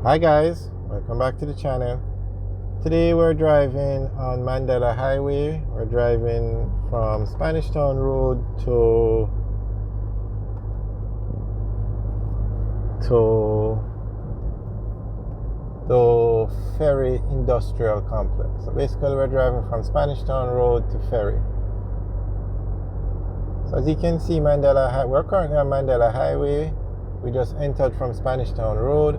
Hi guys, welcome back to the channel. Today we're driving on Mandela Highway. We're driving from Spanish Town Road to the Ferry Industrial Complex. So basically we're driving from Spanish Town Road to Ferry. So as you can see, we're currently on Mandela Highway. We just entered from Spanish Town Road.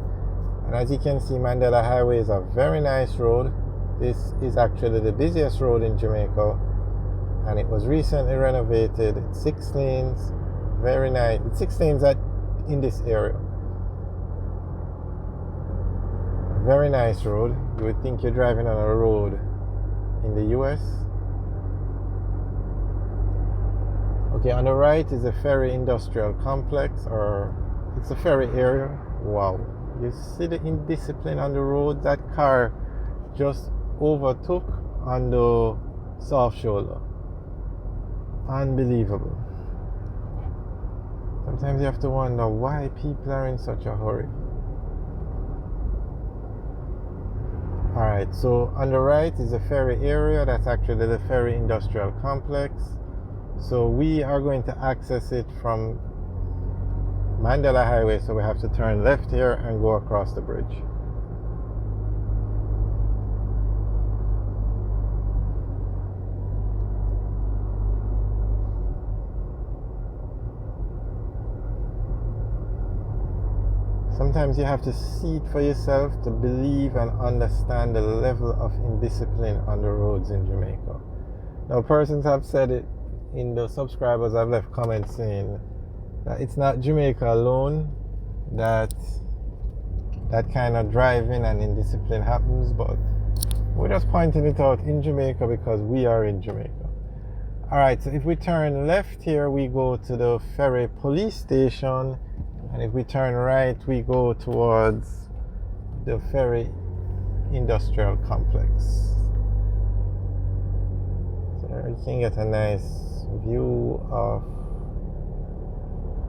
And as you can see, Mandela Highway is a very nice road. This is actually the busiest road in Jamaica, and it was recently renovated. It's 6 lanes, very nice. It's 6 lanes in this area. Very nice road. You would think you're driving on a road in the US. Okay, on the right is the Ferry Industrial Complex, or it's a ferry area. Wow. You see the indiscipline on the road. That car just overtook on the soft shoulder. Unbelievable. Sometimes you have to wonder why people are in such a hurry. Alright, so on the right is the ferry area. That's actually the Ferry Industrial Complex. So we are going to access it from Mandela Highway, so we have to turn left here and go across the bridge. Sometimes you have to see it for yourself to believe and understand the level of indiscipline on the roads in Jamaica. Now, persons have said it in the subscribers. I've left comments saying that it's not Jamaica alone that kind of driving and indiscipline happens, but we're just pointing it out in Jamaica because we are in Jamaica. Alright, so if we turn left here, we go to the Ferry Police Station, and if we turn right, we go towards the Ferry Industrial Complex. So there you can get a nice view of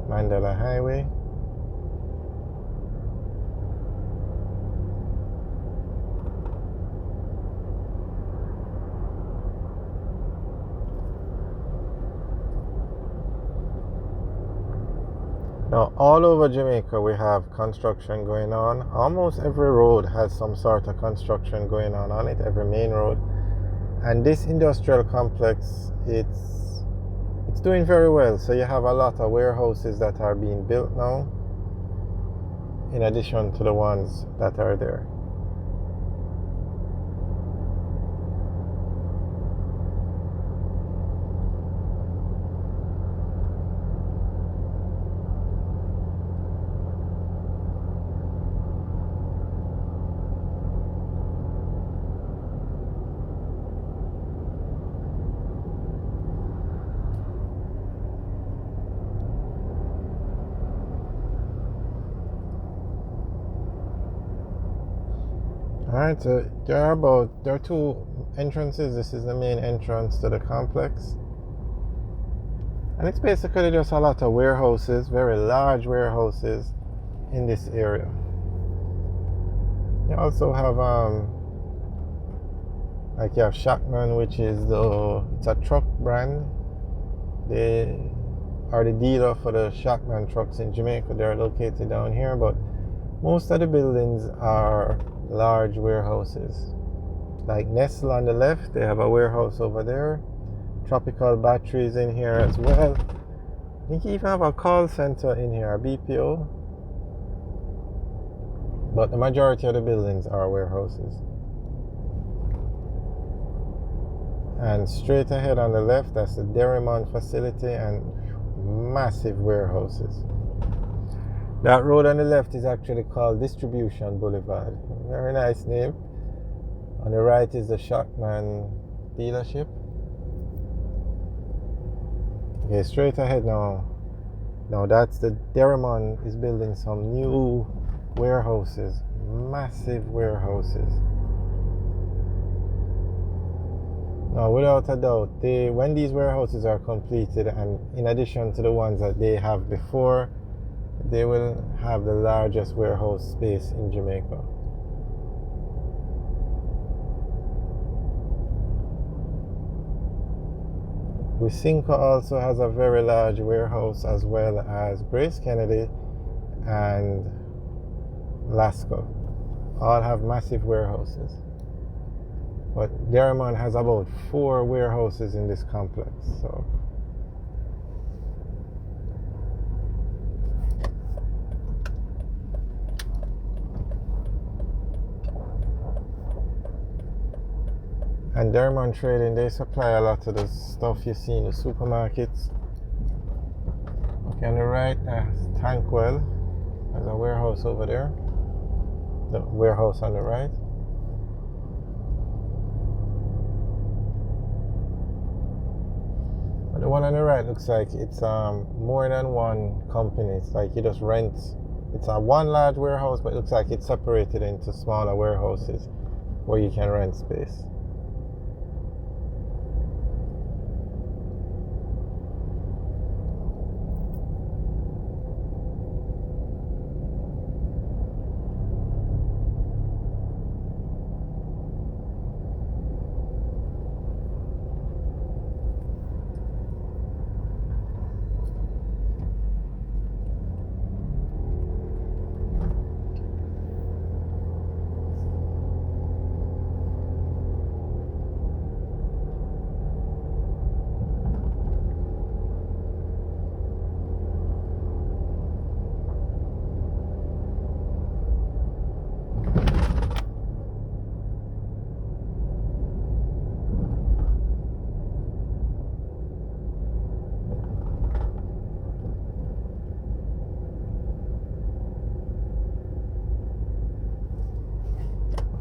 Mandela Highway. Now, all over Jamaica we have construction going on. Almost every road has some sort of construction going on it, every main road. And this industrial complex, it's doing very well. So you have a lot of warehouses that are being built now, in addition to the ones that are there. Alright, so there are 2 entrances. This is the main entrance to the complex. And it's basically just a lot of warehouses, very large warehouses in this area. You also have you have Shackman, which is it's a truck brand. They are the dealer for the Shackman trucks in Jamaica. They're located down here, but most of the buildings are large warehouses. Like Nestle on the left, they have a warehouse over there. Tropical Batteries in here as well. I think you even have a call center in here, a BPO. But the majority of the buildings are warehouses. And straight ahead on the left, that's the Derrimon facility and massive warehouses. That road on the left is actually called Distribution Boulevard. Very nice name. On the right is the Shackman dealership. Okay, straight ahead now. Now that's the Derrimon is building some new warehouses. Massive warehouses. Now, without a doubt, when these warehouses are completed, and in addition to the ones that they have before, They will have the largest warehouse space in Jamaica. Wisinka also has a very large warehouse, as well as Grace Kennedy and Lasco. All have massive warehouses. But Derrimon has about 4 warehouses in this complex. So and Derrimon Trading, they supply a lot of the stuff you see in the supermarkets. Okay, on the right, Tankwell has a warehouse over there. The warehouse on the right. But the one on the right looks like it's more than one company. It's like you just rent. It's a one large warehouse, but it looks like it's separated into smaller warehouses where you can rent space.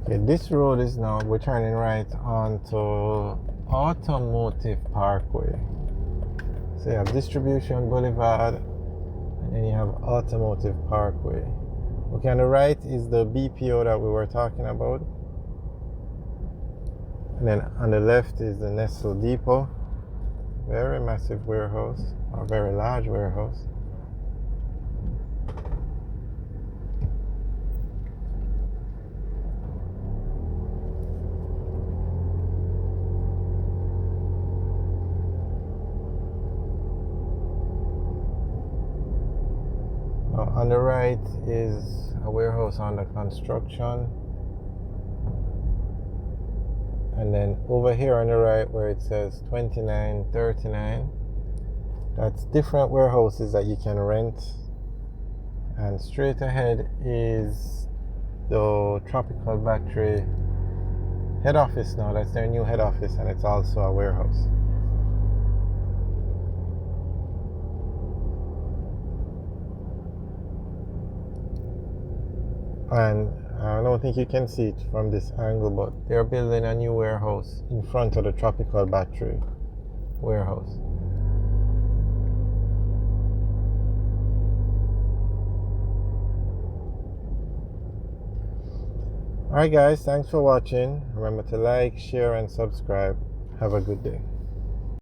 Okay, this road is now, we're turning right onto Automotive Parkway. So you have Distribution Boulevard, and then you have Automotive Parkway. Okay, on the right is the BPO that we were talking about. And then on the left is the Nestle Depot. Very massive warehouse, or very large warehouse. On the right is a warehouse under construction. And then over here on the right where it says 2939, that's different warehouses that you can rent. And straight ahead is the Tropical Battery head office now. That's their new head office, and it's also a warehouse. And I don't think you can see it from this angle, but they're building a new warehouse in front of the Tropical Battery warehouse. Alright guys, thanks for watching. Remember to like, share and subscribe. Have a good day.